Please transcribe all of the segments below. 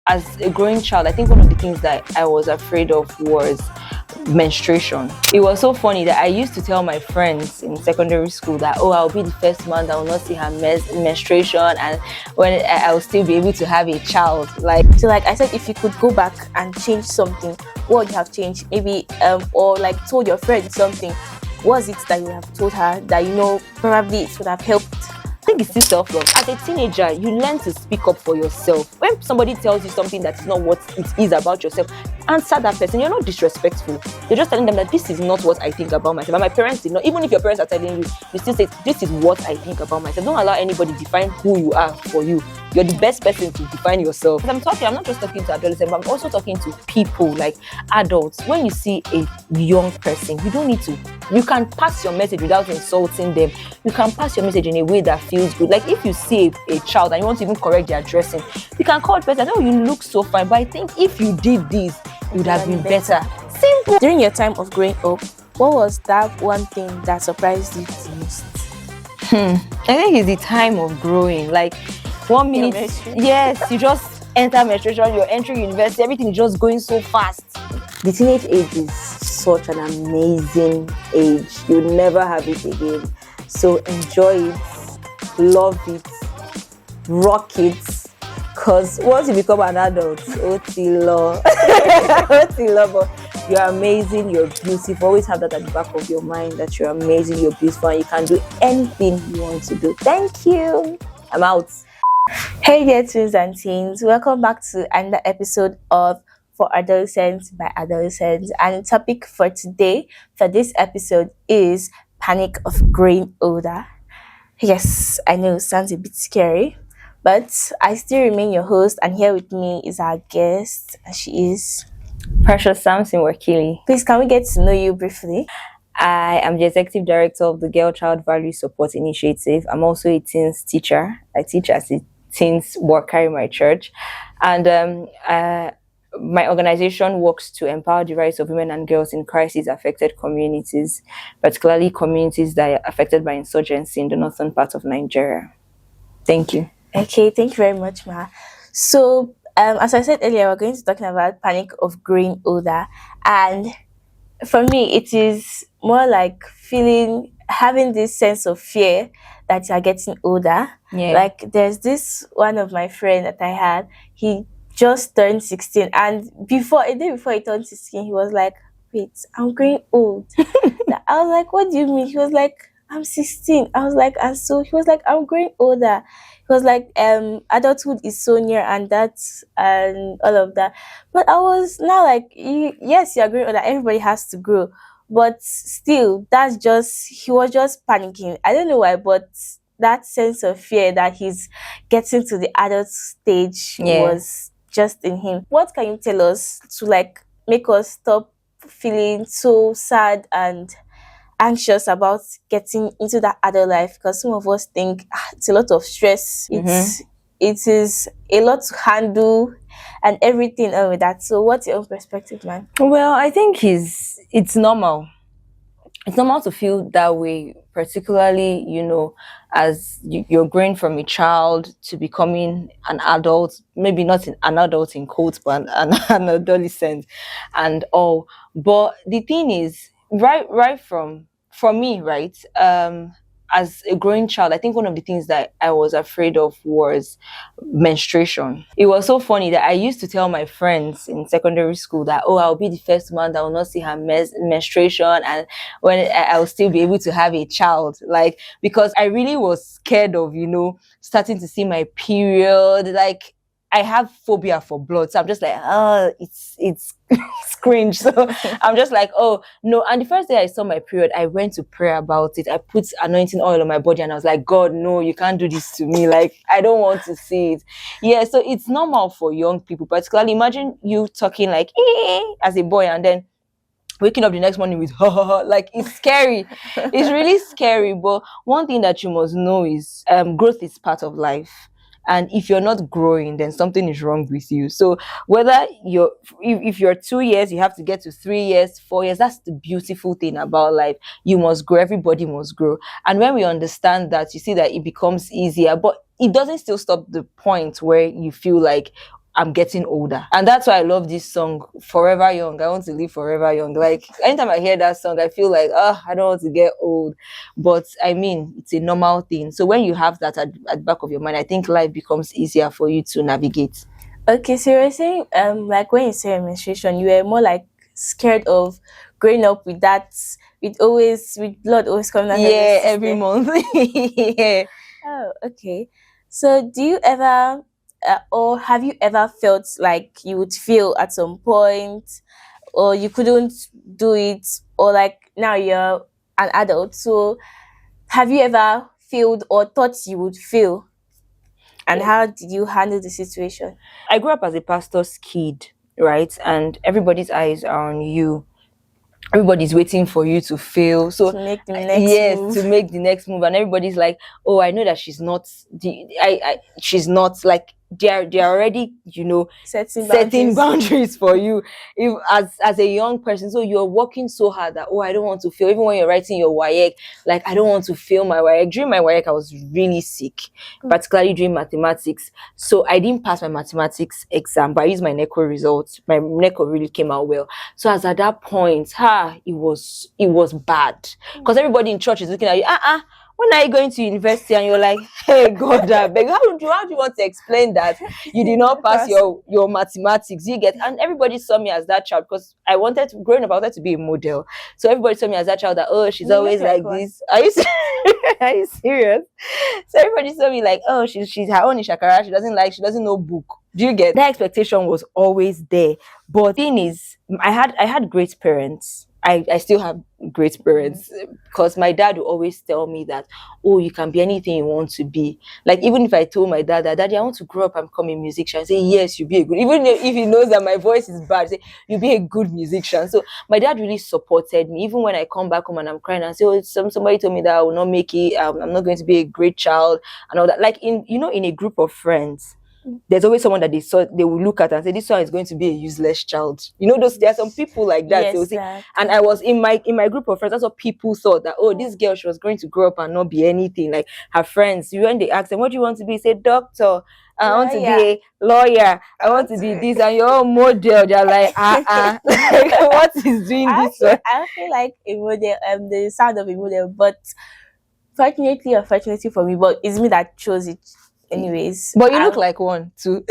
As a growing child, I think one of the things that I was afraid of was menstruation. It was so funny that I used to tell my friends in secondary school that, oh, I'll be the first man that will not see her menstruation, and when I'll still be able to have a child. So like I said, if you could go back and change something, what would you have changed? Maybe or like told your friend something, what was it that you would have told her that probably it would have helped? I think it's still self-love. As a teenager, you learn to speak up for yourself. When somebody tells you something that is not what it is about yourself, answer that person. You're not disrespectful. You're just telling them that this is not what I think about myself. And my parents did not. Even if your parents are telling you, you still say, this is what I think about myself. Don't allow anybody to define who you are for you. You're the best person to define yourself. As I'm not just talking to adolescents, but I'm also talking to people, like adults. When you see a young person, you can pass your message without insulting them. You can pass your message in a way that feels good. Like if you see a child and you want to even correct their dressing, you can call the person, oh, you look so fine, but I think if you did this, it would have been better. Simple. During your time of growing up, what was that one thing that surprised you the most? I think it's the time of growing. Like 1 minute, yes, you just enter menstruation, you're entering university, everything is just going so fast. The teenage age is such an amazing age. You'll never have it again. So enjoy it, love it, rock it. Because once you become an adult, Otilo, but you're amazing, you're beautiful. Always have that at the back of your mind that you're amazing, you're beautiful, and you can do anything you want to do. Thank you. I'm out. Hey there, twins and teens. Welcome back to another episode of For Adolescents by Adolescents. And the topic for today, for this episode, is panic of growing older. Yes, I know it sounds a bit scary, but I still remain your host, and here with me is our guest. She is Precious Samson Wakili. Please, can we get to know you briefly? I am the executive director of the Girl Child Value Support Initiative. I'm also a teens teacher. I teach as a teens worker in my church. And my organization works to empower the rights of women and girls in crisis-affected communities, particularly communities that are affected by insurgency in the northern part of Nigeria. Thank you. Okay, thank you very much, Ma. So, as I said earlier, we're going to be talking about panic of growing older. And for me, it is more like having this sense of fear that you're getting older. Yeah. Like there's this one of my friend that I had, he just turned 16, and a day before he turned 16, he was like, wait, I'm growing old. I was like, what do you mean? He was like, I'm 16. I was like, and so he was like, I'm growing older. He was like, adulthood is so near, and all of that. But I was now like, yes, you're growing older. Everybody has to grow. But still, he was just panicking. I don't know why, but that sense of fear that he's getting to the adult stage was just in him. What can you tell us to like make us stop feeling so sad and anxious about getting into that adult life? Because some of us think it's a lot of stress. It is a lot to handle and everything with that. So what's your own perspective, man? Well, I think it's normal. It's normal to feel that way, particularly, as you're growing from a child to becoming an adult, maybe not an adult in quotes, but an adolescent and all. But the thing is, right for me, right, as a growing child, I think one of the things that I was afraid of was menstruation. It was so funny that I used to tell my friends in secondary school that, oh, I'll be the first man that will not see her menstruation, and when I'll still be able to have a child. Like, because I really was scared of, starting to see my period. Like, I have phobia for blood, so I'm just like, oh, it's cringe. So I'm just like, oh no. And the first day I saw my period, I went to pray about it. I put anointing oil on my body, and I was like, God, no, you can't do this to me. Like, I don't want to see it. Yeah, so it's normal for young people, particularly. Imagine you talking like as a boy, and then waking up the next morning with like, it's scary. It's really scary. But one thing that you must know is growth is part of life. And if you're not growing, then something is wrong with you. So whether if you're 2 years, you have to get to 3 years, 4 years. That's the beautiful thing about life. You must grow. Everybody must grow. And when we understand that, you see that it becomes easier. But it doesn't still stop the point where you feel like, I'm getting older. And that's why I love this song, Forever Young. I want to live forever young. Like anytime I hear that song, I feel like, oh, I don't want to get old. But I mean, it's a normal thing. So when you have that at the back of your mind, I think life becomes easier for you to navigate. Okay, so you're saying, like when you say menstruation, you were more like scared of growing up with that, with blood always coming out of your Yeah, every system. month. Yeah. Oh, okay. So, do you ever, or have you ever felt like you would feel at some point, or you couldn't do it, or like now you're an adult? So, have you ever failed or thought you would fail, and how did you handle the situation I grew up as a pastor's kid, right? And everybody's eyes are on you. Everybody's waiting for you to fail. to So make the next yes, to move? make the next move, and everybody's like, oh, I know that she's not she's not like, they're already, Setting setting boundaries. boundaries for you, if as a young person. So you're working so hard that, oh, I don't want to fail. Even when you're writing your WAEC, like, I don't want to fail my WAEC. During my WAEC, I was really sick, particularly during mathematics. So I didn't pass my mathematics exam, but I used my NECO results. My NECO really came out well. So as at that point, it was bad, because everybody in church is looking at you. When are you going to university? And you're like, hey, God, I beg. How do you want to explain that you did not pass Because your mathematics? You get, and everybody saw me as that child, because I wanted to, growing up, I wanted to be a model. So everybody saw me as that child that, oh, she's you look always like like one. this. Are you are you serious? So everybody saw me like, oh, she's her own Ishakara. She doesn't know book. Do you get that? Expectation was always there. But thing is, I had great parents. I still have great parents, because my dad would always tell me that, oh, you can be anything you want to be. Like, even if I told my dad that, daddy, I want to grow up and become a musician, I say, yes, you be a good, even if he knows that my voice is bad, say, you be a good musician. So my dad really supported me. Even when I come back home and I'm crying and say, oh, somebody told me that I will not make it, I'm not going to be a great child and all that. Like, in a group of friends, there's always someone that they will look at and say, this one is going to be a useless child. Those, there are some people like that. They will Yes, say, that. and I was in my group of friends. That's what people thought, that, oh, this girl, she was going to grow up and not be anything. Like her friends, when they ask them, what do you want to be? Say, doctor. I want to be Lawyer. a lawyer. I I want want to be to. this, and your model. They're like, like, what is doing this one? I feel like a model, the sound of a model, but fortunately or fortunately for me, but it's me that chose it anyways. But you look like one too.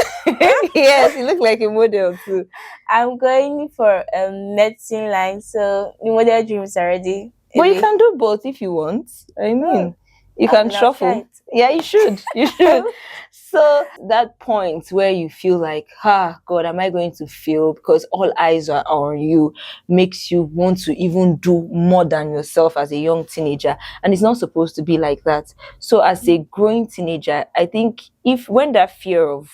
Yes, you look like a model too. I'm going for medicine line, so the model dream is already But you away. can do both if you want. I mean, Oh, you I can will not try shuffle. Yeah, you should. You should. So that point where you feel like, God, am I going to fail? Because all eyes are on you, makes you want to even do more than yourself as a young teenager. And it's not supposed to be like that. So as a growing teenager, I think, if when that fear of,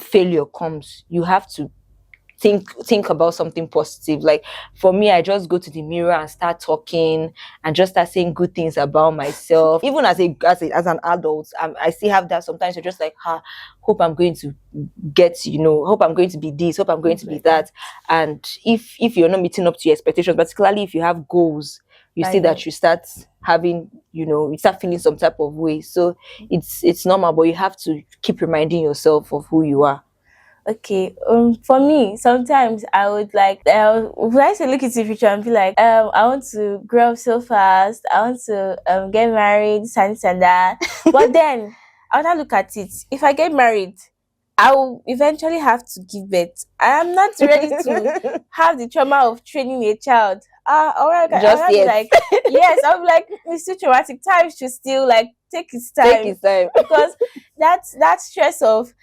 failure comes, you have to think about something positive. Like, for me, I just go to the mirror and start talking, and just start saying good things about myself. Even as an adult, I still have that. Sometimes you're just like, hope I'm going to get, hope I'm going to be this, hope I'm going to be that. And if you're not meeting up to your expectations, particularly if you have goals, you I see know. that you start having, you start feeling some type of way. So it's normal, but you have to keep reminding yourself of who you are. Okay. For me, sometimes I would like when I say look into the future and be like, I want to grow up so fast. I want to get married, this and that. But then I want to look at it. If I get married, I will eventually have to give birth. I am not ready to have the trauma of training a child. Just I'll be yet. like, yes, I'll be like, it's too traumatic. Time should still like take its Take time, his time. because that stress of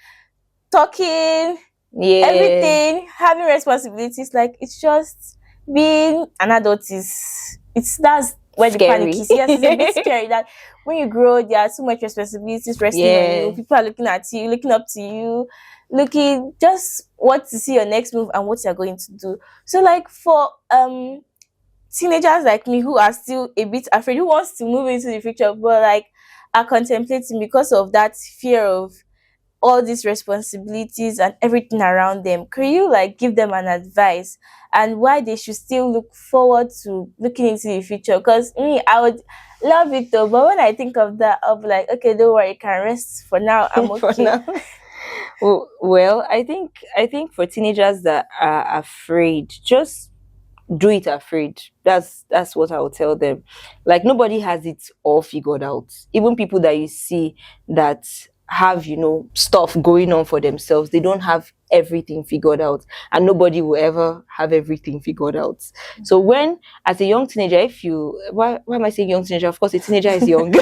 talking, Yeah. everything, having responsibilities, like it's just being an adult is it's that's where the panic Scary. is. Yes, it's a bit scary that when you grow, there are so much responsibilities resting on you. Yeah. People are looking at you, looking up to you, looking just what to see your next move and what you're going to do. So like for teenagers like me who are still a bit afraid, who wants to move into the future but like are contemplating because of that fear of all these responsibilities and everything around them, could you like give them an advice and why they should still look forward to looking into the future? Because me, I would love it though, but when I think of that, I'll be like, okay, don't worry, you can rest for now. I'm For okay. now. Well, I think for teenagers that are afraid, just do it afraid. That's what I would tell them. Like nobody has it all figured out. Even people that you see that have, stuff going on for themselves, they don't have everything figured out, and nobody will ever have everything figured out. So when, as a young teenager, if you why am I saying young teenager? Of course a teenager is young.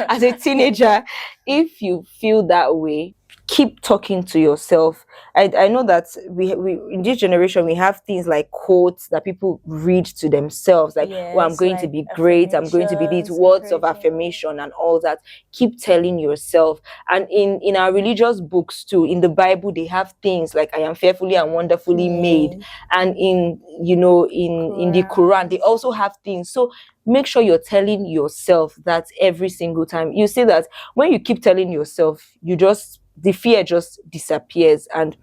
As a teenager, if you feel that way, keep talking to yourself. I know that we in this generation we have things like quotes that people read to themselves, like, oh, I'm Yes, going to like be great, I'm going to be these affirmations, words of encouraging. affirmation and all that. Keep telling yourself. And in our religious books too, in the Bible, they have things like, I am fearfully and wonderfully made. Me, And in the Quran, Quran. they also have things. So make sure you're telling yourself that every single time. You see that when you keep telling yourself, the fear just disappears, and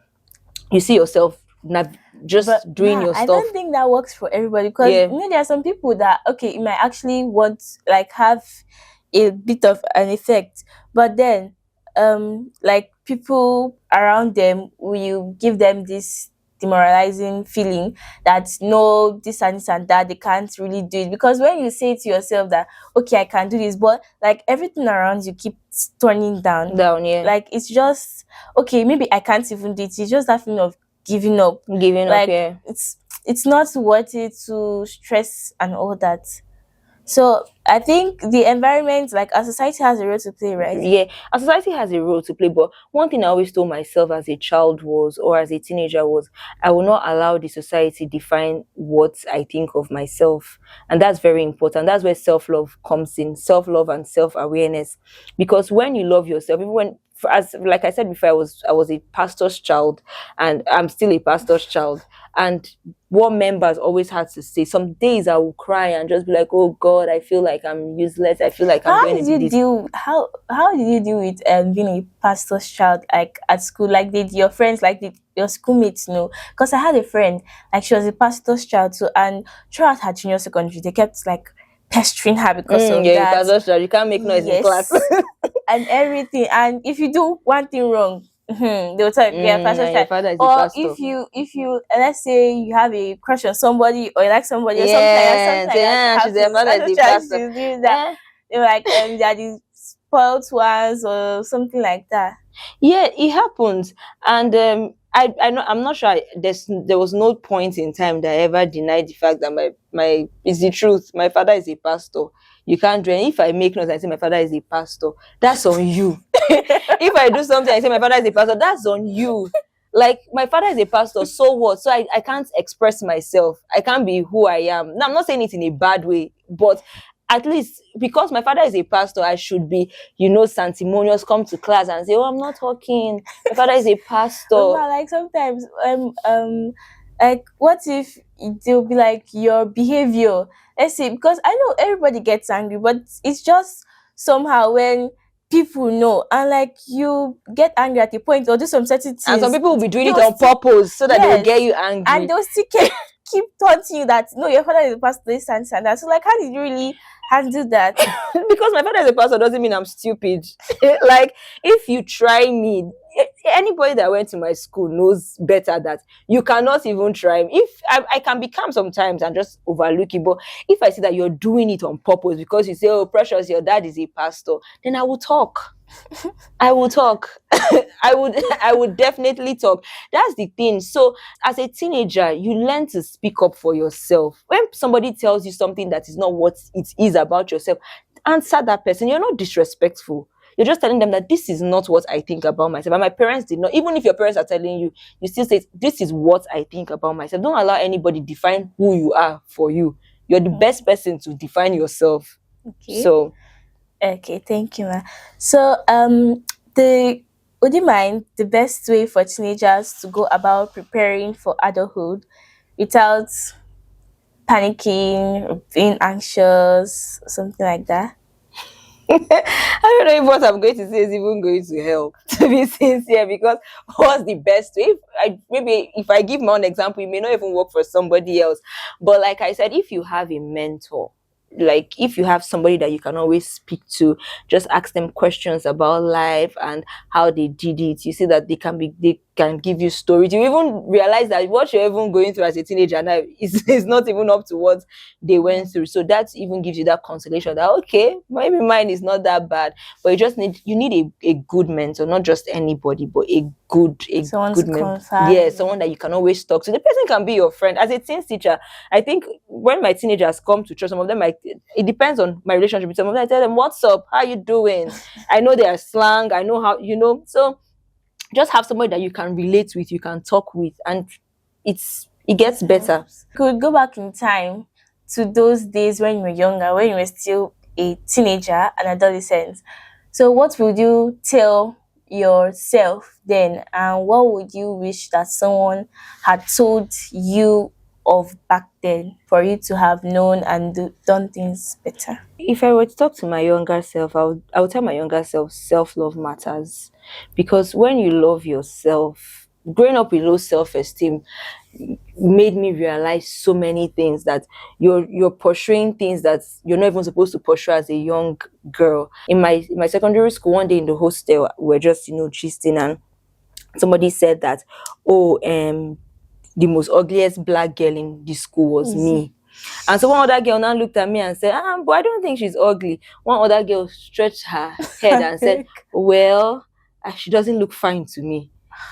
you see yourself But just doing nah, your I stuff. don't think that works for everybody because Yeah, there are some people that okay, it might actually want like have a bit of an effect, but then like people around them will give them this demoralizing feeling that no this and this and that they can't really do it because when you say to yourself that okay I can do this but like everything around you keeps turning down down, yeah, like it's just okay maybe I can't even do it it's just that feeling of giving up giving up, like yeah. it's not worth it to stress and all that so I think the environment like our society has a role to play right Yeah, a society has a role to play, but one thing I always told myself as a child was, or as a teenager was, I will not allow the society define what I think of myself. And that's very important. That's where self-love comes in, self-love and self-awareness. Because when you love yourself, even when, as like I said before, I was a pastor's child, and I'm still a pastor's child. And what members always had to say, some days I will cry and just be like, oh God, I feel like I'm useless, I feel like I'm how going to did be you this. deal how did you deal with being a pastor's child like at school like did your friends like did your schoolmates know because I had a friend like she was a pastor's child too and throughout her junior secondary they kept like pestering her because of Yeah, that pastor's child, you can't make noise in class. yes and everything and if you do one thing wrong they will tell you yeah pastor's And your child father is a or pastor. if you let's say you have a crush on somebody or you like somebody or something Yeah, like that yeah, she's a happens father is pastor's a child pastor. she's doing that Eh, they were like they are the spoiled ones or something like that. yeah, it happens. And I know, I'm not sure, there was no point in time that I ever denied the fact that my is the truth. My father is a pastor. You can't do it. If I make noise and say my father is a pastor, that's on you. If I do something and say my father is a pastor, that's on you. Like, my father is a pastor, so what? So I can't express myself. I can't be who I am. Now, I'm not saying it in a bad way, but at least because my father is a pastor, I should be, sanctimonious, come to class and say, oh, I'm not talking. My father is a pastor. But like sometimes like what if they'll be like your behavior let's say because I know everybody gets angry but it's just somehow when people know and like you get angry at a point or do some certain And some things people will be doing it they'll on still purpose so that they will get yes you and angry. they'll still keep taunting you that no your father is a pastor this and that so like how did you really handle that Because my father is a pastor doesn't mean I'm stupid. Like, if you try me, anybody that went to my school knows better that you cannot even try me. If I can be calm sometimes and just overlook it, but if I see that you're doing it on purpose because you say, oh, Precious, your dad is a pastor, then I will talk. I will talk. I would definitely talk. That's the thing. So as a teenager, you learn to speak up for yourself. When somebody tells you something that is not what it is about yourself, answer that person. You're not disrespectful. You're just telling them that this is not what I think about myself. And my parents did not, even if your parents are telling you, you still say, this is what I think about myself. Don't allow anybody define who you are for you. You're the best person to define yourself. okay So okay thank you ma so the would you mind the best way for teenagers to go about preparing for adulthood without panicking or being anxious or something like that I don't know if what I'm going to say is even going to help, to be sincere, because what's the best way? Maybe if I give my own example, it may not even work for somebody else. But like I said, if you have a mentor, like if you have somebody that you can always speak to, just ask them questions about life and how they did it. You see that they can give you stories. You even realize that what you're even going through as a teenager now is not even up to what they went through. So that even gives you that consolation that okay, maybe mine is not that bad. But you need a good mentor, not just anybody, but a Someone to good mentor. confide Yeah, in. someone that you can always talk to. The person can be your friend. As a teen teacher, I think when my teenagers come to church, some of them might, it depends on my relationship with some of them. I tell them, "What's up? How you doing?" I know their slang. I know how, So just have somebody that you can relate with, you can talk with, and it It gets better. helps. Could go back in time to those days when you were younger, when you were still a teenager, an adolescent. So, what would you tell yourself then, and what would you wish that someone had told you of back then for you to have known and done things better? If I were to talk to my younger self, I would tell my younger self self-love matters. Because when you love yourself, growing up with low self-esteem made me realize so many things, that you're pursuing things that you're not even supposed to pursue as a young girl. In my secondary school, one day in the hostel, we're just, gisting, and somebody said that, oh, the most ugliest black girl in the school was Easy. me. And so one other girl now looked at me and said, but I don't think she's ugly. One other girl stretched her head and said, well, she doesn't look fine to me.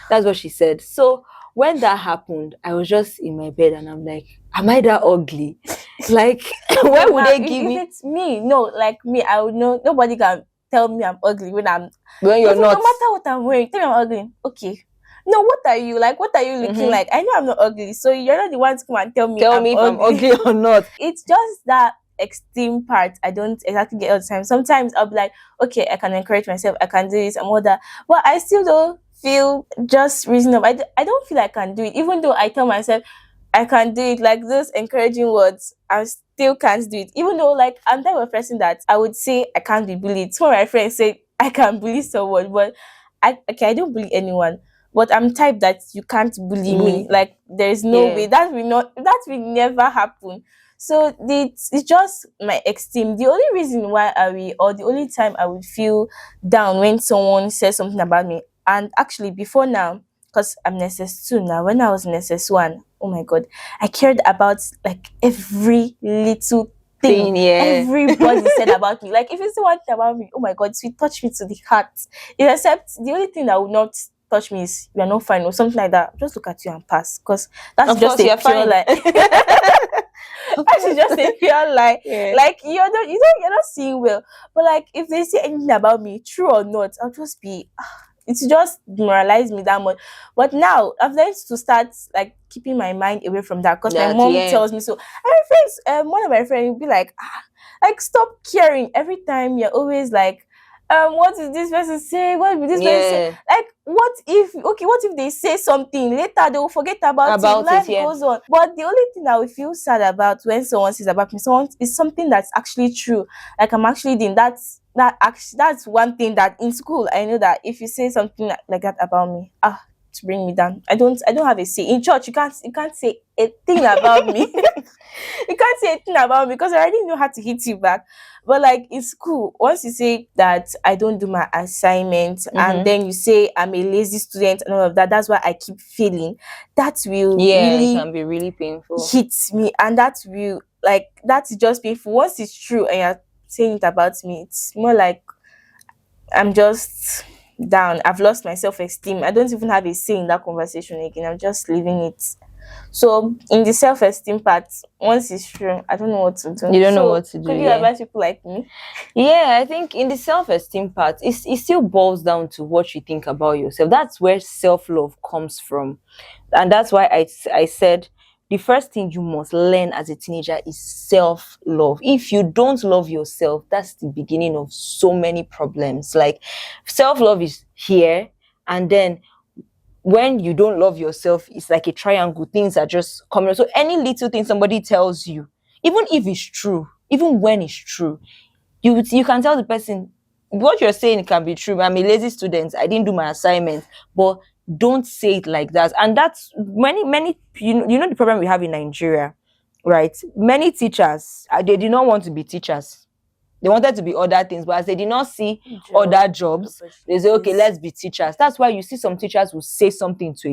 That's what she said. So when that happened, I was just in my bed and I'm like, am I that ugly? Like, why would Now, they if, give if me it's me, no, like me, I would know. Nobody can tell me I'm ugly when I'm when you're even no not? matter what I'm wearing. Tell me I'm ugly. Okay. No, what are you like? What are you looking Mhm. like? I know I'm not ugly, so you're not the one to come and tell me Tell I'm me if I'm ugly. ugly or not. It's just that extreme part I don't exactly get all the time. Sometimes I'll be like, okay, I can encourage myself, I can do this and all that, but I still don't feel just reasonable. I don't feel I can do it, even though I tell myself I can do it, like those encouraging words. I still can't do it, even though like I'm type of person that I would say I can't be bullied. Some of my friends say I can bully someone, but I don't bully anyone. But I'm type that you can't bully me. Bully. Like there's no Yeah. way that will never happen. So it's just my esteem. The only reason why or the only time I would feel down when someone says something about me, and actually before now, because I'm in SS2 now. When I was in SS1, oh my god, I cared about like every little thing Thing, yeah. everybody said about me. Like if you say one thing about me, oh my god, it touched me to the heart. Except the only thing that would not touch me is you are not fine or something like that. Just look at you and pass. Because that's Of just course, a you're pure fine. lie. That is just a pure lie. Yeah. Like you're not seeing well. But like if they say anything about me, true or not, I'll just be it's just demoralized me that much. But now I've learned to start like keeping my mind away from that because my That, mom yeah. tells me so. And my friends, one of my friends will be like, like stop caring every time you're always like, what did this person say? What did this person say? Yeah. Like, what if they say something later they will forget about it? About it, Life yeah. goes on. But the only thing I will feel sad about when someone says about me, someone is something that's actually true. Like I'm actually doing that's one thing that in school I know that if you say something like that about me, to bring me down. I don't have a say. In church you can't say a thing about me. You can't say a thing about me because I already know how to hit you back. But like in school, once you say that I don't do my assignments and Mm-hmm. then you say I'm a lazy student and all of that, that's why I keep failing. That will Yeah, it really can be really painful. hit me, and that will like that's just painful. Once it's true and you're saying it about me, it's more like I'm just down. I've lost my self esteem. I don't even have a say in that conversation again. I'm just leaving it. So in the self esteem part, once it's true, I don't know what to do. You don't know So what to do, could you yeah. advise people like me? Yeah, I think in the self-esteem part, it still boils down to what you think about yourself. That's where self-love comes from. And that's why I said the first thing you must learn as a teenager is self-love. If you don't love yourself, that's the beginning of so many problems. Like self-love is here, and then when you don't love yourself, it's like a triangle. Things are just coming. So any little thing somebody tells you, even if it's true, even when it's true, you can tell the person what you're saying can be true. I'm a lazy student. I didn't do my assignment, but don't say it like that. And that's many. You know the problem we have in Nigeria. right? Many teachers, they did not want to be teachers. They wanted to be other things, but as they did not see Job other jobs, they say, okay, opportunities. let's be teachers. That's why you see some teachers will say something to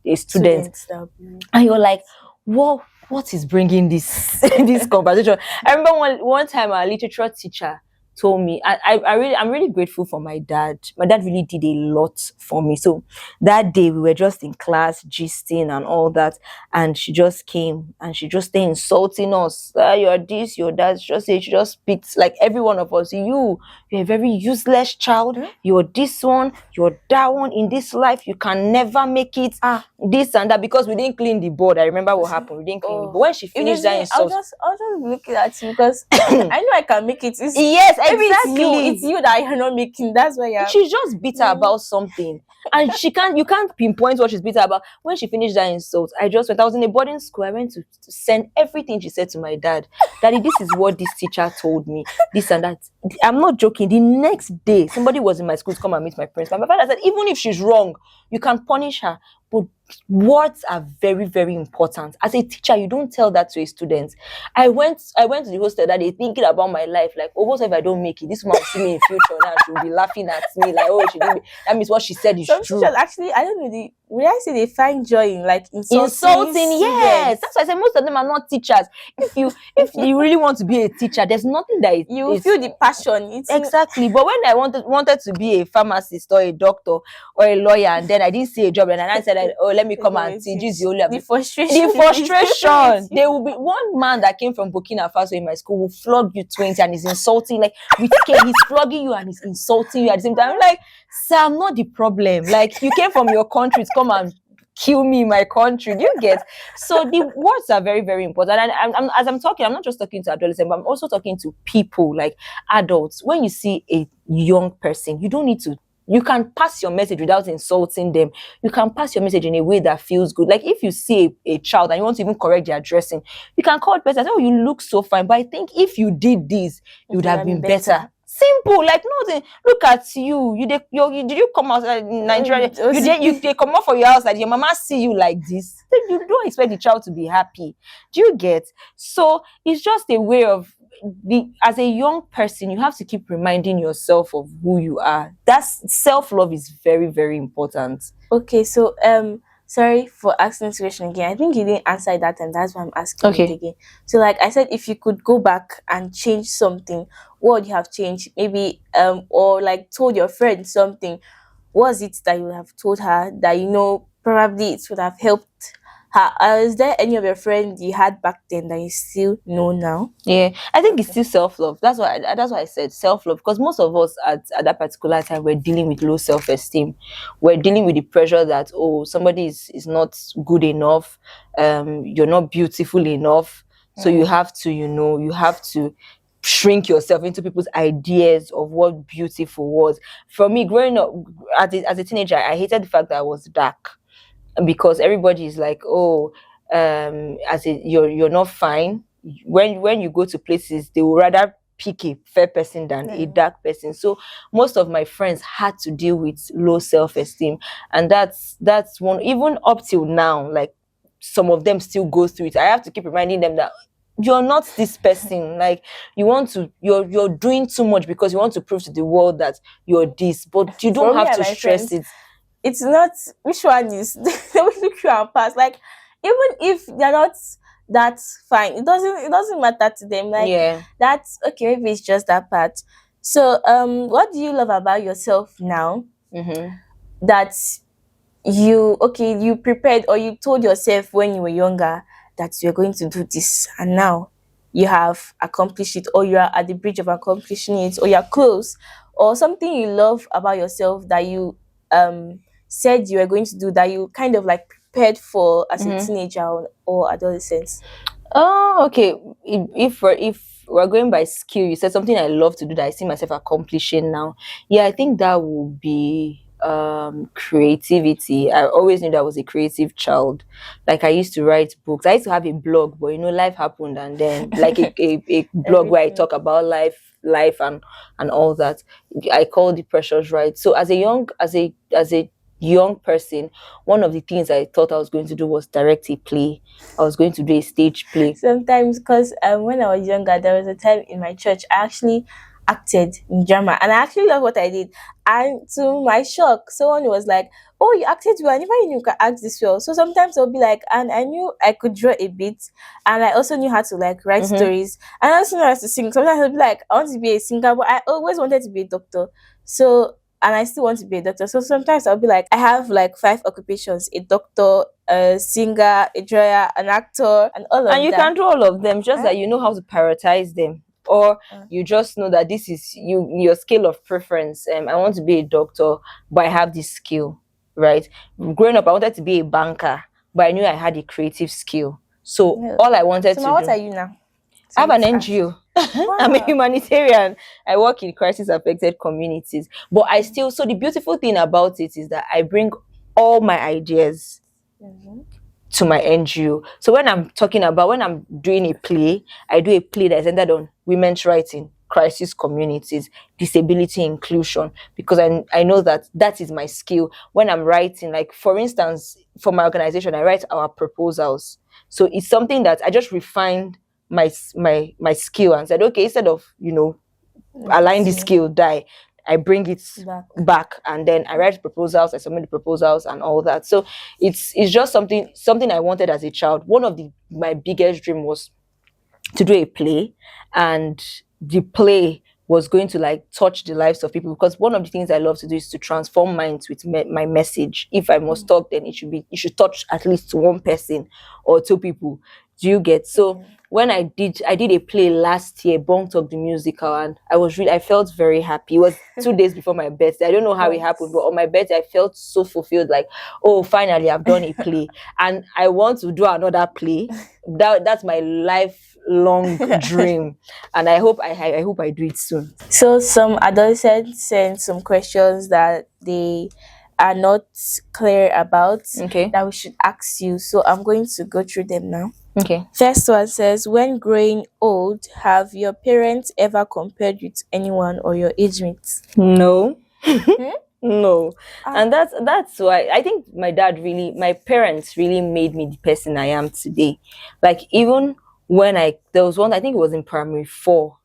a student, Students that will be and you're like, what is bringing this this conversation? I remember one time our literature teacher told me, I'm really grateful for my dad. My dad really did a lot for me. So that day we were just in class gisting and all that, and she just came and she just started insulting us. "Ah, you're this, you're that." She just picked like every one of us. You're a very useless child. Hmm? You're this one, you're that one in this life. You can never make it. Ah, This and that, because we didn't clean the board. I remember what happened. We didn't clean the oh, board. When she if finished it's that me, insult, I'll just be looking at you because I know I can make it. yes, Maybe it's exactly. you that you're not making. That's why you're. She's just bitter Mm. about something, and you can't pinpoint what she's bitter about. When she finished that insult, I was in a boarding school. I went to send everything she said to my dad. Daddy, this is what this teacher told me, this and that. I'm not joking. The next day, somebody was in my school to come and meet my principal. My father said, even if she's wrong, you can punish her, but words are very, very important. As a teacher, you don't tell that to a student. I went to the hostel that day thinking about my life, like, oh, what if I don't make it? This woman will see me in future now, she'll be laughing at me, like, oh, she didn't. That means what she said is Some true. teachers actually, I don't know, would I say they find joy in like Insulting, yes. students? That's why I said most of them are not teachers. If you really want to be a teacher, there's nothing that You is feel the passion. It's exactly. But when I wanted to be a pharmacist or a doctor or a lawyer, and then I didn't see a job, and I said, oh, let me come and teach. This is the only the frustration. the frustration. There will be one man that came from Burkina Faso in my school will flog you 20 and is insulting, like with care, he's flogging you and he's insulting you at the same time. I'm like, sir, I'm not the problem. Like, you came from your country to come and kill me in my country. Do you get? So the words are very, very important. And as I'm talking, I'm not just talking to adolescents, but I'm also talking to people, like adults. When you see a young person, you don't need to. You can pass your message without insulting them. You can pass your message in a way that feels good. Like if you see a child and you want to even correct their dressing, you can call the person and say, oh, you look so fine. But I think if you did this, you would have been better. Simple, like nothing. Look at you. Did you come out in Nigeria? They come out for your house, like your mama see you like this. Then you don't expect the child to be happy. Do you get? So it's just a way of as a young person, you have to keep reminding yourself of who you are. That's self-love is very, very important. Okay, so sorry for asking this question again. I think you didn't answer it that time. That's why I'm asking it Okay. again. So like I said, if you could go back and change something, what would you have changed? Maybe or like told your friend something. What was it that you would have told her that probably it would have helped her? Is there any of your friends you had back then that you still know now? Yeah, I think it's still self-love. That's why I said self-love, because most of us at that particular time we're dealing with low self-esteem. We're dealing with the pressure that, oh, somebody is not good enough, you're not beautiful enough. So you have to, you have to shrink yourself into people's ideas of what beautiful was. For me, growing up as a teenager, I hated the fact that I was dark, because everybody is like, oh, you're not fine. When you go to places, they will rather pick a fair person than a dark person. So most of my friends had to deal with low self-esteem, and that's one, even up till now, like some of them still go through it. I have to keep reminding them that you're not this person. Like, you're doing too much because you want to prove to the world that you're this, but you don't For me have and to my stress friends, it. it's not which one is they will look you and pass. Like even if they're not that fine, it doesn't matter to them. Like Yeah. that's okay, maybe it's just that part. So what do you love about yourself now Mm-hmm. that you prepared or you told yourself when you were younger that you're going to do this, and now you have accomplished it, or you are at the bridge of accomplishing it, or you're close, or something you love about yourself that you said you were going to do that you kind of like prepared for as a Mm-hmm. teenager or adolescent? Oh, okay. If we're going by skill, you said something I love to do that I see myself accomplishing now. Yeah, I think that would be creativity. I always knew that I was a creative child. Like, I used to write books. I used to have a blog, but life happened, and then like a blog where I Everything. talk about life and all that. I call the precious, right? So as a young person, one of the things I thought I was going to do was direct a play. I was going to do a stage play. Sometimes, because when I was younger, there was a time in my church I actually acted in drama, and I actually love what I did. And to my shock, someone was like, "Oh, you acted well. I never knew you could act this well." So sometimes I'll be like, and I knew I could draw a bit, and I also knew how to like write Mm-hmm. stories, and I also knew how to sing. Sometimes I'll be like, I want to be a singer, but I always wanted to be a doctor. So and I still want to be a doctor. So sometimes I'll be like, I have like five occupations: a doctor, a singer, a drawer, an actor, and all And of you that. can do all of them, just Huh? that you know how to prioritize them, or Uh, you just know that this is your scale of preference. I want to be a doctor, but I have this skill, right? Growing up, I wanted to be a banker, but I knew I had a creative skill. So yeah. all I wanted So to now what do, are you now? I have Sorry an to ask. NGO. I'm a Wow. humanitarian. I work in crisis affected communities. But I still, so the beautiful thing about it is that I bring all my ideas Mhm. to my NGO. So when I'm doing a play, I do a play that is centered on women's rights in crisis communities, disability inclusion, because I know that that is my skill. When I'm writing, like for instance, for my organization, I write our proposals. So it's something that I just refined my skill and said, okay, instead of align the To skill, die, I bring it back. back, and then I write proposals, I submit the proposals and all that. So it's just something I wanted as a child. One of the my biggest dream was to do a play, and the play was going to like touch the lives of people, because one of the things I love to do is to transform minds with my message. If I must talk, then it should touch at least one person or two people. Do you get? So Yeah. when I did a play last year, Bong Talk the musical, and I felt very happy. It was 2 days before my birthday. I don't know how it What? happened, but on my birthday I felt so fulfilled, like, oh, finally I've done a play, and I want to do another play. That's my lifelong dream, and I hope I do it soon. So some adolescents send some questions that they are not clear about Okay. that we should ask you. So I'm going to go through them now. Okay. First one says, when growing old, have your parents ever compared you to anyone or your age mates? No. Hmm? No. Ah, And that's why I think my parents really made me the person I am today. Like, even when there was one, I think it was in primary 4,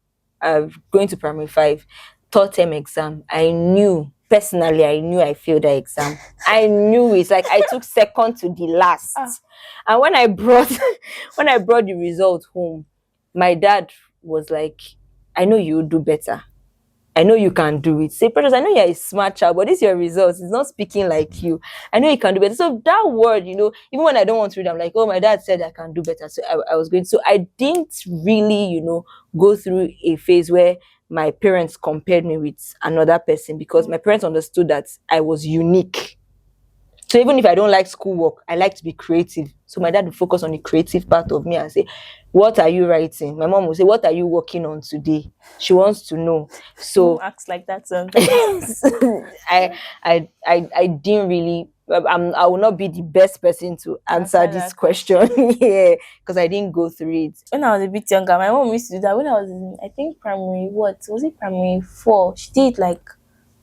going to primary 5, third term exam. I knew I failed that exam. I knew it. Like, I took second to the ah. last. And when I brought when I brought the result home, my dad was like, I know you will do better. I know you can do it. Say, Precious, I know you're a smart child, but this your results. It's not speaking like you. I know you can do better. So that word, even when I don't want to read, I'm like, oh, my dad said I can do better. So I was going. So I didn't really, go through a phase where my parents compared me with another person, because my parents understood that I was unique. So even if I don't like schoolwork, I like to be creative. So my dad would focus on the creative part of me and say, "What are you writing?" My mom would say, "What are you working on today?" She wants to know. Mom So acts like that sometimes. I, I didn't really. I will not be the best person to answer Answer this that question. question. Yeah, because I didn't go through it. When I was a bit younger, my mom used to do that. When I was in, I think primary, what was it, primary 4? She did like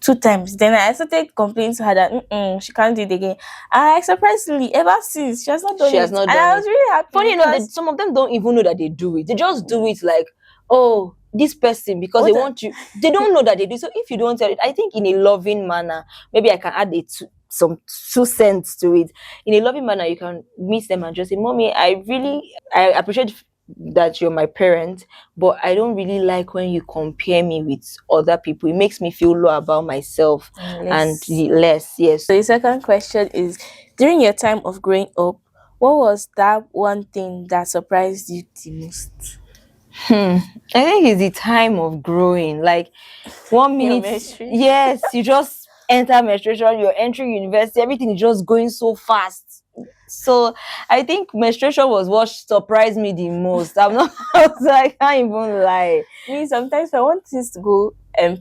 two times. Then I started complaining to her that she can't do it again. And surprisingly, ever since she has not done She has it, not and done I it. was really happy Funny enough, because some of them don't even know that they do it. They just do it like, oh, this person, because they what? A, want you. They don't know that they do. So if you don't tell it, I think in a loving manner, maybe I can add some 2 cents to it. In a loving manner, you can meet them and just say, "Mommy, I appreciate that you're my parent, but I don't really like when you compare me with other people. It makes me feel low about myself and unless. less." Yes. So the second question is: during your time of growing up, what was that one thing that surprised you the most? I think it's the time of growing. Like, one Your minute, menstruation. yes, you just enter menstruation, you're entering university, everything is just going so fast. So I think menstruation was what surprised me the most. I'm not I can't even lie. Me, sometimes if I want things to go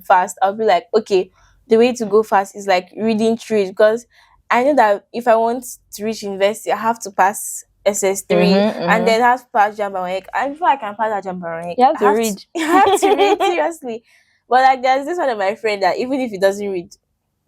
fast, I'll be like, okay, the way to go fast is like reading through it, because I know that if I want to reach university, I have to pass SS3 Mm-hmm, and mm-hmm. then have to pass Jamboree. And before I can pass that Jamboree, You have I to have to read. I have to read seriously. But like there's this one of my friend that even if he doesn't read,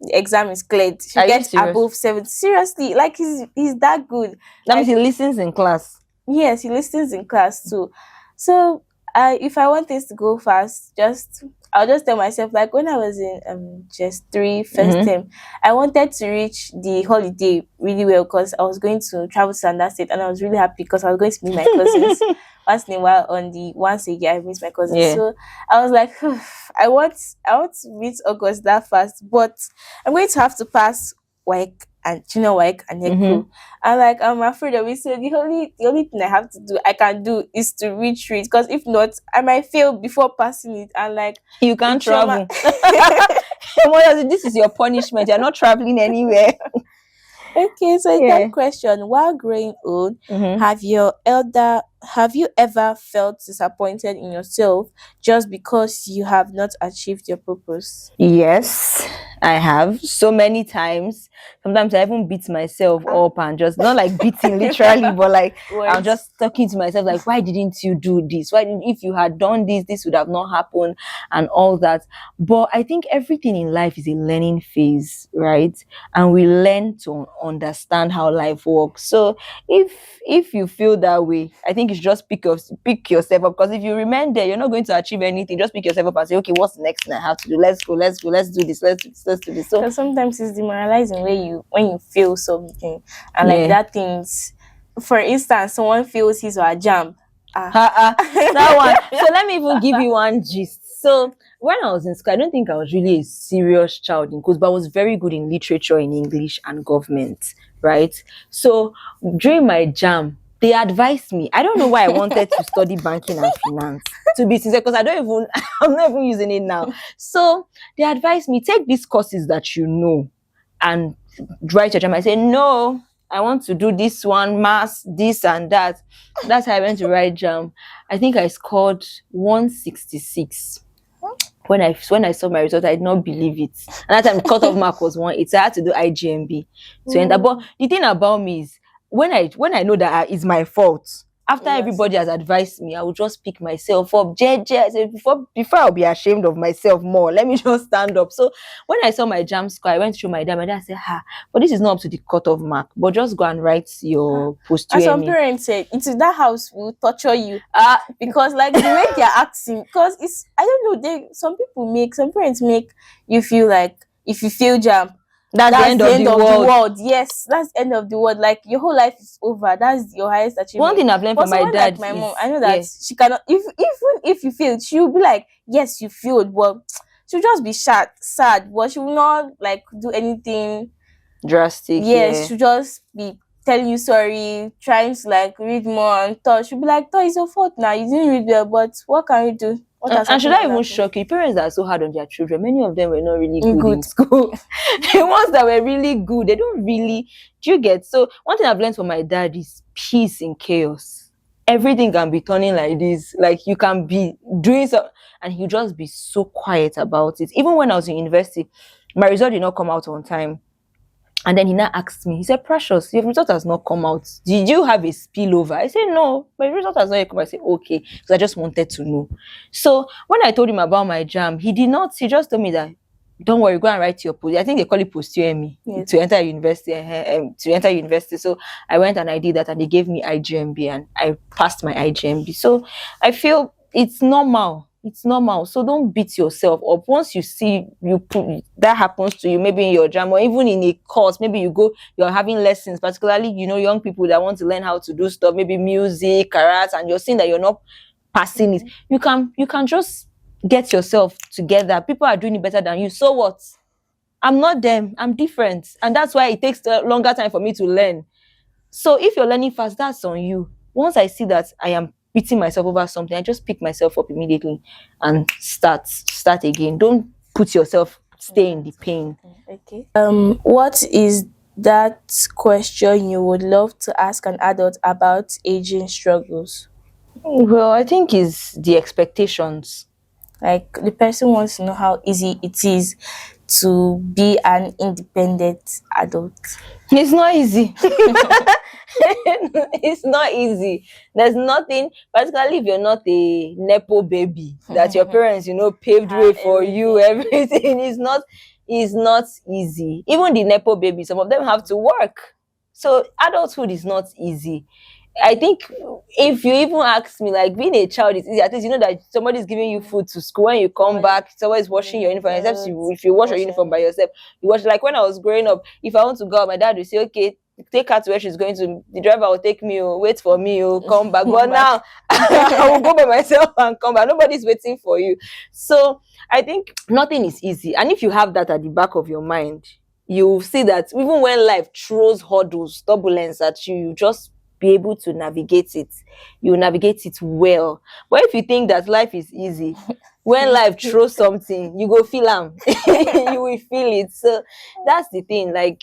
the exam is cleared. She Are you gets serious? above 70. Seriously, like he's that good. That means Like he listens in class. yes, he listens in class too. So if I want things to go fast, just I'll just tell myself, like when I was in just three first Mm-hmm. term, I wanted to reach the holiday really well because I was going to travel to that state, and I was really happy because I was going to meet my cousins once in a while. On the once a year I miss my cousins. Yeah. So I was like, I want to meet August that fast, but I'm going to have to pass WAEC and junior WAEC and Mm-hmm. NECO. I'm afraid of it. So the only thing I have to do, I can do, is to retreat. Because if not, I might fail before passing it. And like You the can't trauma. travel. This is your punishment. You're not traveling anywhere. Okay, so the Yeah. third question: while growing old, Mm-hmm. have you ever felt disappointed in yourself just because you have not achieved your purpose? Yes, I have so many times. Sometimes I even beat myself Ah. up and just not like beating literally, but like I'm Words. just talking to myself like, why didn't you do this? Why didn't, if you had done this, this would have not happened and all that. But I think everything in life is a learning phase, right? And we learn to understand how life works. So if you feel that way, I think you should just pick yourself up, because if you remain there, you're not going to achieve anything. Just pick yourself up and say, okay, what's the next thing I have to do? Let's go, let's do this, let's do this. So Because sometimes it's demoralizing when you feel something, and like yeah. that things. For instance, someone feels his or her jam. That one. So let me even give you one gist. So when I was in school, I don't think I was really a serious child in course, but I was very good in literature, in English and government, right? So during my jam, they advised me. I don't know why I wanted to study banking and finance, to be sincere, because I don't even I'm not even using it now. So they advised me, take these courses that you know and write your jam. I said, no, I want to do this one, mass, this and that. That's how I went to write jam. I think I scored 166. When I saw my result, I did not believe it. And that time, cut-off mark was 180. I had to do IGMB to enter. But the thing about me is, when I know that it's my fault, after Yes. everybody has advised me, I will just pick myself up. JJ, I said, before I'll be ashamed of myself more, let me just stand up. So when I saw my jam score, I went through my dad. My dad said, but this is not up to the cut-off mark. But just go and write your post And some UME. parents say it is that house will torture you Ah, because like the way they're acting, because it's I don't know, some parents make you feel like if you fail jam, that's the end of the world. Yes, that's the end of the world. Like your whole life is over. That's your highest achievement. One thing I've learned But from my someone dad like my is, mom, I know that yeah, she cannot. If even if you failed, she will be like, "Yes, you failed," but she'll just be sad. But she will not like do anything. drastic. Yes, Yeah. she'll just be telling you sorry, trying to like read more and thought she'll be like, "Thought it's your fault now. You didn't read well, but what can you do? What has And should happened I has even happened." shock you? Parents that are so hard on their children, many of them were not really good Good. in school. The ones that were really good, they don't really. Do you get? So one thing I've learned from my dad is peace in chaos. Everything can be turning like this. Like you can be doing so, and he'll just be so quiet about it. Even when I was in university, my result did not come out on time. And then he now asked me, he said, Precious, your result has not come out. Did you have a spillover? I said, no, my result has not yet come out. I said, okay, because I just wanted to know. So when I told him about my jam, he did not, he just told me that, don't worry, go and write your post. I think they call it post UME Yes. to enter university. To enter university. So I went and I did that, and they gave me IGMB, and I passed my IGMB. So I feel it's normal. It's normal. So don't beat yourself up. Once you see that happens to you, maybe in your jam or even in a course, maybe you're having lessons, particularly, young people that want to learn how to do stuff, maybe music, karate, and you're seeing that you're not passing it. You can just get yourself together. People are doing it better than you. So what? I'm not them. I'm different. And that's why it takes a longer time for me to learn. So if you're learning fast, that's on you. Once I see that I am beating myself over something, I just pick myself up immediately and start again. Don't put yourself stay in the pain. Okay. What is that question you would love to ask an adult about aging struggles? Well, I think it's the expectations. Like the person wants to know how easy it is to be an independent adult. It's not easy. It's not easy. There's nothing, particularly if you're not a nepo baby, that your parents, paved way for you. Everything is not. is not easy. Even the nepo babies, some of them have to work. So adulthood is not easy. I think if you even ask me, like being a child is easy. At least you know that somebody's giving you food to school. When you come back, somebody's washing your uniform. Except if you wash your uniform by yourself, you wash. Like when I was growing up, if I want to go out, my dad would say, "Okay, take her to where she's going to. The driver will take me. Oh, wait for me. Oh, come back." But now I will go by myself and come back. Nobody's waiting for you. So I think nothing is easy, and if you have that at the back of your mind, you see that even when life throws hurdles, turbulence at you, you just be able to navigate it. You navigate it well. But if you think that life is easy, when life throws something, you go feel them. You will feel it. So that's the thing. Like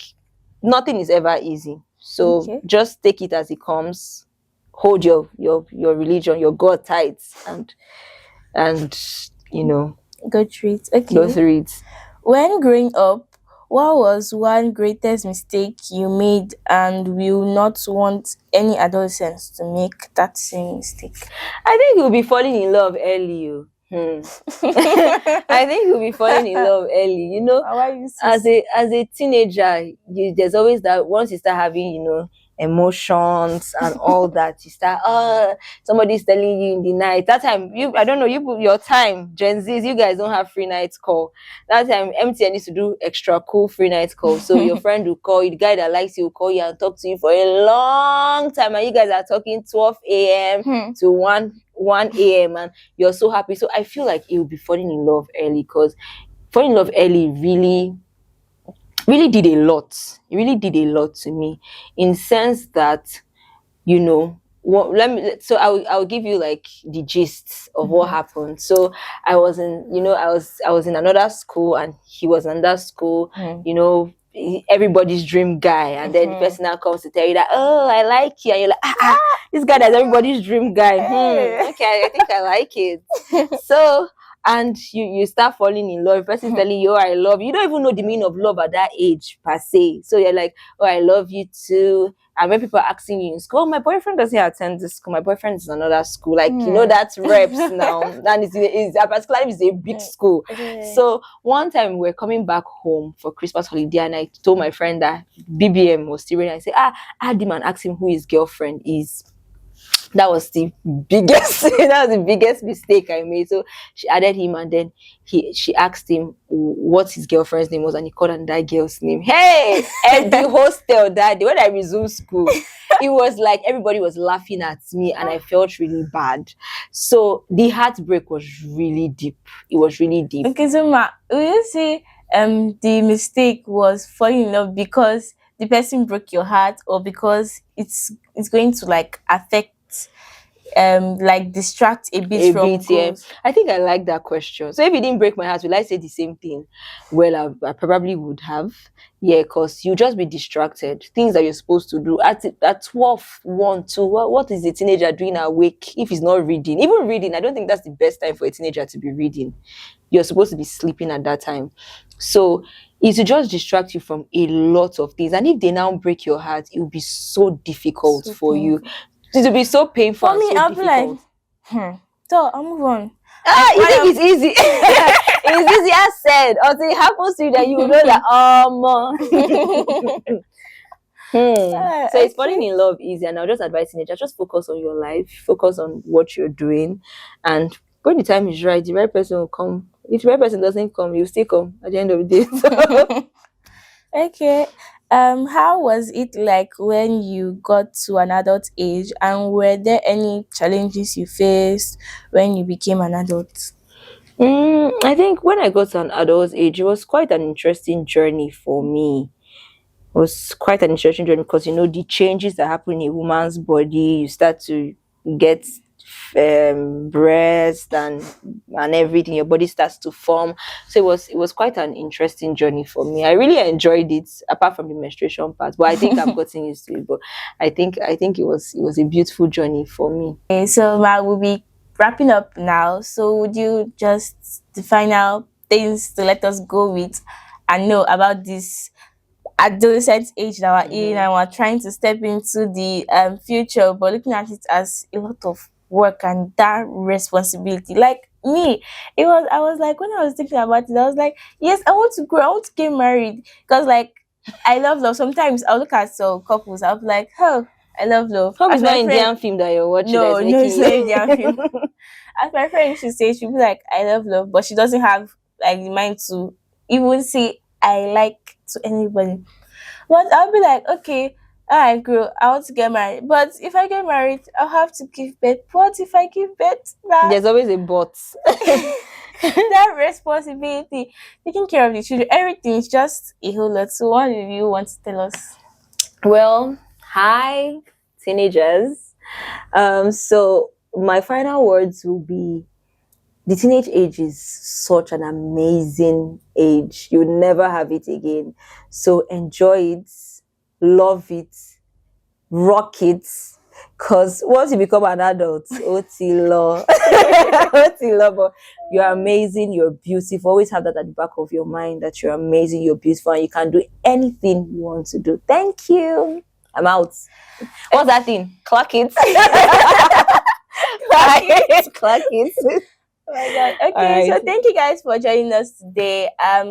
nothing is ever easy. So Okay. just take it as it comes. Hold your religion, your God tight, and you know Go through it. go Okay. through it. When growing up, what was one greatest mistake you made and will not want any adolescents to make that same mistake? I think you'll be falling in love early. Oh. I think you'll be falling in love early. Why you As a teenager, there's always that once you start having, emotions and all that, you start somebody's telling you in the night. That time I don't know, your time, Gen Zs, you guys don't have free night call. That time MTN used to do extra cool free night call. So your friend will call you, the guy that likes you will call you and talk to you for a long time, and you guys are talking 12 a.m. to 1 a.m. and you're so happy. So I feel like you'll be falling in love early, because falling in love early really did a lot. It really did a lot to me, in sense that, I'll give you like the gist of what happened. So I was in another school and he was in another school. Everybody's dream guy, and then the person now comes to tell you that, oh, I like you, and you're like, this guy that's everybody's dream guy. Okay, I think I like it. So, and you start falling in love. The person's telling you, oh, I love you. You don't even know the meaning of love at that age per se. So you're like, oh, I love you too. And when people are asking you in school, oh, my boyfriend doesn't attend this school, my boyfriend is in another school. Like, that's reps now. And particularly it's a big school. So one time we were coming back home for Christmas holiday, and I told my friend that BBM was still ready. I said, add him and ask him who his girlfriend is. That was the biggest mistake I made. So she added him, and then she asked him what his girlfriend's name was, and he called on that girl's name. Hey, at the hostel that day when I resumed school, it was like everybody was laughing at me, and I felt really bad. So the heartbreak was really deep. It was really deep. Okay, so will you say the mistake was falling in love because the person broke your heart, or because it's going to like affect like distract a bit from goals? I think I like that question. So if it didn't break my heart, will I say the same thing? Well, I probably would have. Yeah, because you just be distracted. Things that you're supposed to do at 12, 1, 2. What is a teenager doing awake if he's not reading? Even reading, I don't think that's the best time for a teenager to be reading. You're supposed to be sleeping at that time. So it will just distract you from a lot of things. And if they now break your heart, it will be so difficult for you. It will be so painful. For me, so I'll be like, so I'll move on. You think it's easy? It's easier said. Until it happens to you, that you will know that, So it's falling in love easy. And I'll just advise teenagers, just focus on your life, focus on what you're doing, and when the time is right, the right person will come. If the right person doesn't come, you'll still come at the end of the day. So. Okay. How was it like when you got to an adult age, and were there any challenges you faced when you became an adult? I think when I got to an adult age, it was quite an interesting journey for me. It was quite an interesting journey because the changes that happen in a woman's body, you start to get breast and everything, your body starts to form. So it was quite an interesting journey for me. I really enjoyed it, apart from the menstruation part, but I think I've gotten used to it. But I think it was a beautiful journey for me. Okay, so we'll be wrapping up now. So would you just the final things to let us go with and know about this adolescent age that we're in, and we're trying to step into the future, but looking at it as a lot of work and that responsibility. Like me, it was, I was like, when I was thinking about it, I was like, yes, I want to grow, I want to get married. Because like I love love. Sometimes I'll look at some couples, I'll be like, oh, I love love. Hope As it's my not friend, Indian film that you're watching that is no, no, making it's not Indian you. film. As my friend should say, she'll be like, I love love, but she doesn't have like the mind to even say I like to anybody. But I'll be like, okay, I grow, I want to get married. But if I get married, I'll have to give birth. What if I give birth? That There's always a but. that responsibility, taking care of the children, everything is just a whole lot. So what do you want to tell us? Well, hi, teenagers. So my final words will be the teenage age is such an amazing age. You'll never have it again. So enjoy it, love it, rock it. Cause once you become an adult, Otilo, Otilo, but you're amazing, you're beautiful. Always have that at the back of your mind that you're amazing, you're beautiful, and you can do anything you want to do. Thank you. I'm out. What's that thing? Clock it. Clock it. Clock it. Oh my god. All Okay, so right. thank you guys for joining us today.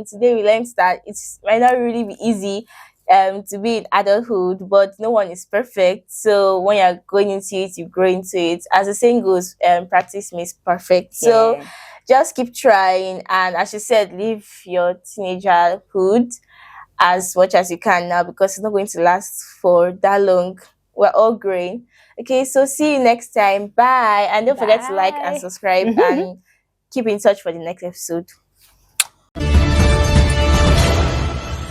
Today we learned that it might not really be easy to be in adulthood, but no one is perfect. So when you're going into it, you grow into it. As the saying goes, practice makes perfect. So Yeah. just keep trying, and as you said, live your teenagerhood as much as you can now, because it's not going to last for that long. We're all growing. Okay, so see you next time. Bye. And don't forget to like and Bye. subscribe and keep in touch for the next episode.